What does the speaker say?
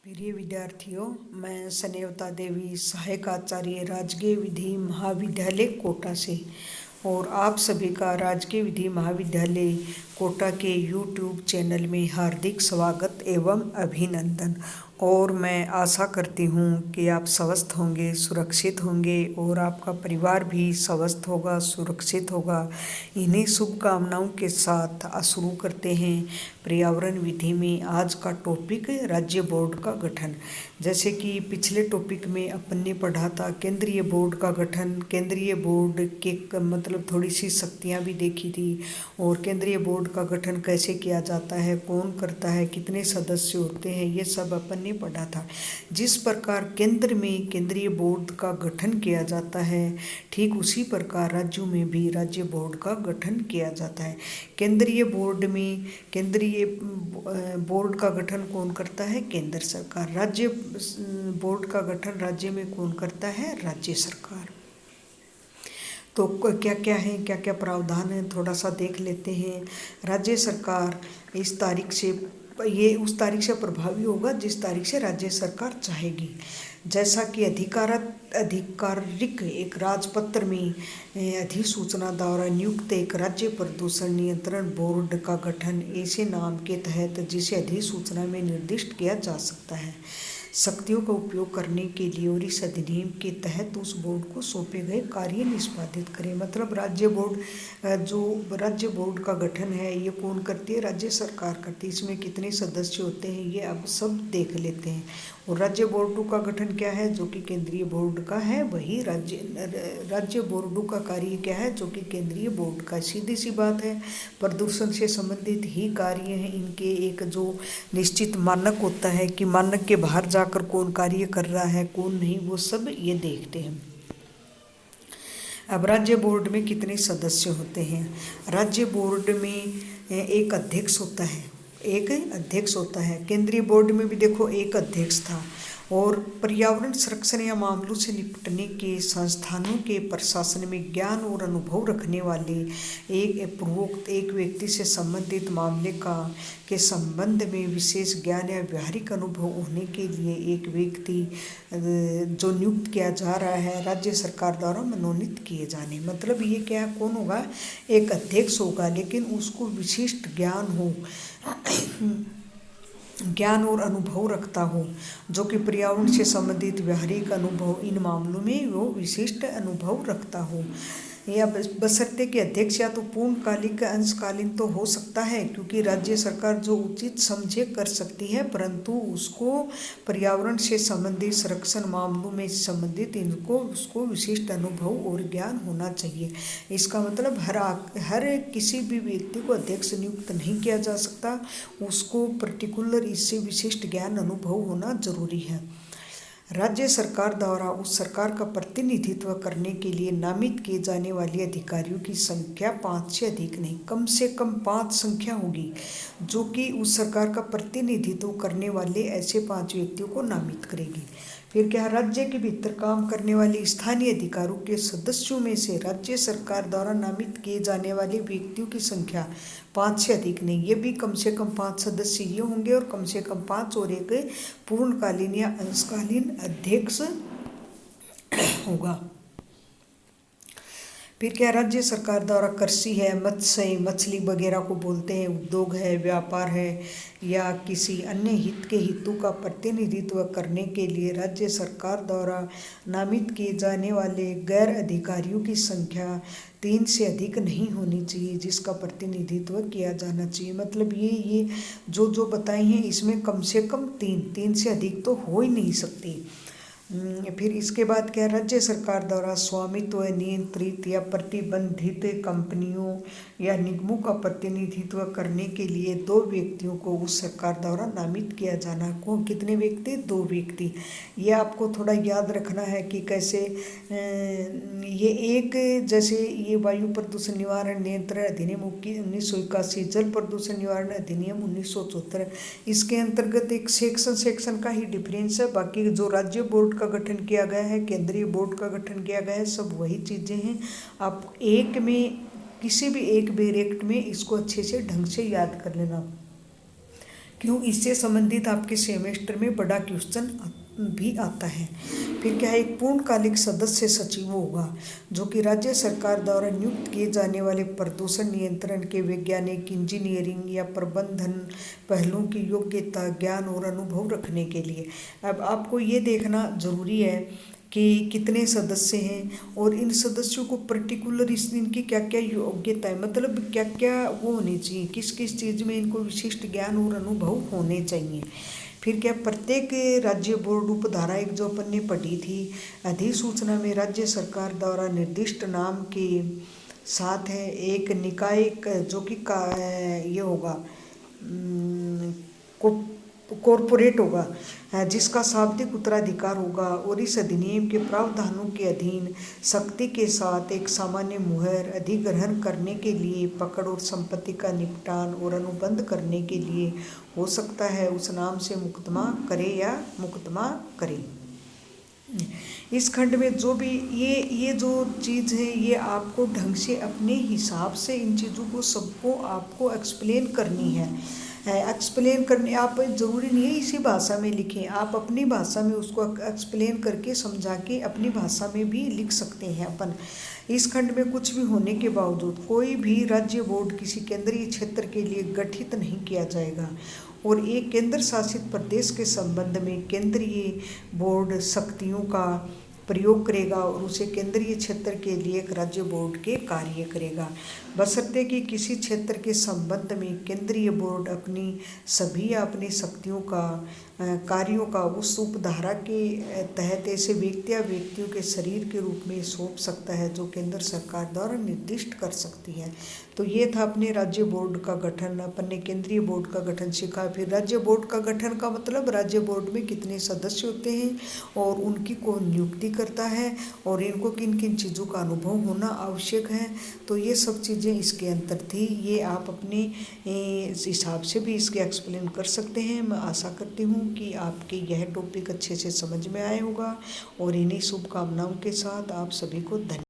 प्रिय विद्यार्थियों, मैं सनेवता देवी, सहायक आचार्य राजकीय विधि महाविद्यालय कोटा से, और आप सभी का राजकीय विधि महाविद्यालय कोटा के YouTube चैनल में हार्दिक स्वागत एवं अभिनंदन। और मैं आशा करती हूँ कि आप स्वस्थ होंगे, सुरक्षित होंगे और आपका परिवार भी स्वस्थ होगा, सुरक्षित होगा। इन्हीं शुभकामनाओं के साथ शुरू करते हैं पर्यावरण विधि में। आज का टॉपिक है राज्य बोर्ड का गठन। जैसे कि पिछले टॉपिक में अपन ने पढ़ा था केंद्रीय बोर्ड का गठन, केंद्रीय बोर्ड के मतलब थोड़ी सी शक्तियाँ भी देखी थी, और केंद्रीय बोर्ड का गठन कैसे किया जाता है, कौन करता है, कितने सदस्य होते हैं, ये सब अपन ने पढ़ा था। जिस प्रकार केंद्र में केंद्रीय बोर्ड का गठन किया जाता है, ठीक उसी प्रकार राज्यों में भी राज्य बोर्ड का गठन किया जाता है। केंद्रीय बोर्ड में केंद्रीय बोर्ड का गठन कौन करता है? केंद्र सरकार। राज्य बोर्ड का गठन राज्य में कौन करता है? राज्य सरकार। तो क्या क्या है, क्या क्या प्रावधान है, थोड़ा सा देख लेते हैं। राज्य सरकार इस तारीख से, ये उस तारीख से प्रभावी होगा जिस तारीख से राज्य सरकार चाहेगी। जैसा कि आधिकारिक एक राजपत्र में अधिसूचना द्वारा नियुक्त एक राज्य प्रदूषण नियंत्रण बोर्ड का गठन ऐसे नाम के तहत जिसे अधिसूचना में निर्दिष्ट किया जा सकता है, शक्तियों का उपयोग करने के लिए और इस अधिनियम के तहत उस बोर्ड को सौंपे गए कार्य निष्पादित करें। मतलब राज्य बोर्ड, जो राज्य बोर्ड का गठन है ये कौन करती है? राज्य सरकार करती है। इसमें कितने सदस्य होते हैं ये अब सब देख लेते हैं। और राज्य बोर्डों का गठन क्या है? जो कि केंद्रीय बोर्ड का है, वही राज्य बोर्डों का कार्य क्या है? जो कि केंद्रीय बोर्ड का। सीधी सी बात है, प्रदूषण से संबंधित ही कार्य हैं इनके। एक जो निश्चित मानक होता है कि मानक के बाहर जाकर कौन कार्य कर रहा है, कौन नहीं, वो सब ये देखते हैं। अब राज्य बोर्ड में कितने सदस्य होते हैं? राज्य बोर्ड में एक अध्यक्ष होता है, एक अध्यक्ष होता है। केंद्रीय बोर्ड में भी देखो एक अध्यक्ष था। और पर्यावरण संरक्षण या मामलों से निपटने के संस्थानों के प्रशासन में ज्ञान और अनुभव रखने वाले एक व्यक्ति से संबंधित मामले के संबंध में विशेष ज्ञान या व्यावहारिक अनुभव होने के लिए एक व्यक्ति जो नियुक्त किया जा रहा है राज्य सरकार द्वारा मनोनीत किए जाने। मतलब ये क्या, कौन होगा? एक अध्यक्ष होगा, लेकिन उसको विशिष्ट ज्ञान और अनुभव रखता हो, जो कि पर्यावरण से संबंधित व्यावहारिक अनुभव, इन मामलों में वो विशिष्ट अनुभव रखता हो। या बशर्ते कि अध्यक्ष या तो पूर्णकालिक अंशकालीन तो हो सकता है, क्योंकि राज्य सरकार जो उचित समझे कर सकती है, परंतु उसको पर्यावरण से संबंधित संरक्षण मामलों में संबंधित उसको विशिष्ट अनुभव और ज्ञान होना चाहिए। इसका मतलब हर किसी भी व्यक्ति को अध्यक्ष नियुक्त नहीं किया जा सकता, उसको पर्टिकुलर इससे विशिष्ट ज्ञान अनुभव होना जरूरी है। राज्य सरकार द्वारा उस सरकार का प्रतिनिधित्व करने के लिए नामित किए जाने वाले अधिकारियों की संख्या 5 से अधिक नहीं, कम से कम 5 संख्या होगी, जो कि उस सरकार का प्रतिनिधित्व करने वाले ऐसे 5 व्यक्तियों को नामित करेगी। फिर क्या? राज्य के भीतर काम करने वाले स्थानीय अधिकारियों के सदस्यों में से राज्य सरकार द्वारा नामित किए जाने वाले व्यक्तियों की संख्या 5 से अधिक नहीं, ये भी कम से कम 5 सदस्य ये होंगे, और कम से कम 5 और एक पूर्णकालीन या अंशकालीन अध्यक्ष होगा। फिर क्या? राज्य सरकार द्वारा कृषि है, मत्स्य, मछली वगैरह को बोलते हैं, उद्योग है, व्यापार है, या किसी अन्य हितों का प्रतिनिधित्व करने के लिए राज्य सरकार द्वारा नामित किए जाने वाले गैर अधिकारियों की संख्या 3 से अधिक नहीं होनी चाहिए, जिसका प्रतिनिधित्व किया जाना चाहिए। मतलब ये जो बताए हैं इसमें कम से कम 3 से अधिक तो हो ही नहीं सकती। फिर इसके बाद क्या? राज्य सरकार द्वारा स्वामित्व, नियंत्रित या प्रतिबंधित कंपनियों या निगमों का प्रतिनिधित्व करने के लिए 2 व्यक्तियों को उस सरकार द्वारा नामित किया जाना। को कितने व्यक्ति? 2 व्यक्ति। ये आपको थोड़ा याद रखना है कि कैसे ये एक, जैसे ये वायु प्रदूषण निवारण नियंत्रण अधिनियम 1981, जल प्रदूषण निवारण अधिनियम 1974, इसके अंतर्गत एक सेक्शन का ही डिफरेंस है। बाकी जो राज्य बोर्ड का गठन किया गया है, केंद्रीय बोर्ड का गठन किया गया है, सब वही चीज़ें हैं। आप एक में किसी भी एक डायरेक्ट में इसको अच्छे से ढंग से याद कर लेना। क्यों, इससे संबंधित आपके सेमेस्टर में बड़ा क्वेश्चन भी आता है। फिर क्या है, एक पूर्णकालिक सदस्य सचिव होगा जो कि राज्य सरकार द्वारा नियुक्त किए जाने वाले प्रदूषण नियंत्रण के वैज्ञानिक, इंजीनियरिंग या प्रबंधन पहलुओं की योग्यता, ज्ञान और अनुभव रखने के लिए। अब आपको ये देखना जरूरी है कि कितने सदस्य हैं और इन सदस्यों को पर्टिकुलर इनकी क्या क्या योग्यता है, मतलब क्या क्या वो होनी चाहिए, किस किस चीज़ में इनको विशिष्ट ज्ञान और अनुभव होने चाहिए। फिर क्या, प्रत्येक राज्य बोर्ड उपधारा एक जो अपन ने पढ़ी थी, अधिसूचना में राज्य सरकार द्वारा निर्दिष्ट नाम के साथ है एक निकाय जो कि ये होगा कॉरपोरेट होगा जिसका शाब्दिक उत्तराधिकार होगा और इस अधिनियम के प्रावधानों के अधीन शक्ति के साथ एक सामान्य मुहर अधिग्रहण करने के लिए, पकड़ और संपत्ति का निपटान और अनुबंध करने के लिए हो सकता है उस नाम से मुकदमा करे या मुकदमा करे। इस खंड में जो भी ये जो चीज़ है ये आपको ढंग से अपने हिसाब से इन चीज़ों को सबको आपको एक्सप्लेन करनी है। एक्सप्लेन करने आप ज़रूरी नहीं है इसी भाषा में लिखें, आप अपनी भाषा में उसको एक्सप्लेन करके समझा के अपनी भाषा में भी लिख सकते हैं अपन। इस खंड में कुछ भी होने के बावजूद कोई भी राज्य बोर्ड किसी केंद्रीय क्षेत्र के लिए गठित नहीं किया जाएगा और एक केंद्र शासित प्रदेश के संबंध में केंद्रीय बोर्ड शक्तियों का प्रयोग करेगा और उसे केंद्रीय क्षेत्र के लिए एक राज्य बोर्ड के कार्य करेगा, बशर्ते कि किसी क्षेत्र के संबंध में केंद्रीय बोर्ड अपनी सभी अपनी शक्तियों का कार्यों का उस उपधारा के तहत ऐसे व्यक्ति या व्यक्तियों के शरीर के रूप में सौंप सकता है जो केंद्र सरकार द्वारा निर्दिष्ट कर सकती है। तो ये था अपने राज्य बोर्ड का गठन, अपन ने केंद्रीय बोर्ड का गठन सीखा। फिर राज्य बोर्ड का गठन का मतलब राज्य बोर्ड में कितने सदस्य होते हैं और उनकी कौन नियुक्ति करता है और इनको किन किन चीज़ों का अनुभव होना आवश्यक है। तो ये सब चीज़ें इसके अंदर थी, ये आप अपने हिसाब से भी इसके एक्सप्लेन कर सकते हैं। मैं आशा करती हूँ कि आपके यह टॉपिक अच्छे से समझ में आया होगा और इन्हीं शुभकामनाओं के साथ आप सभी को धन्यवाद।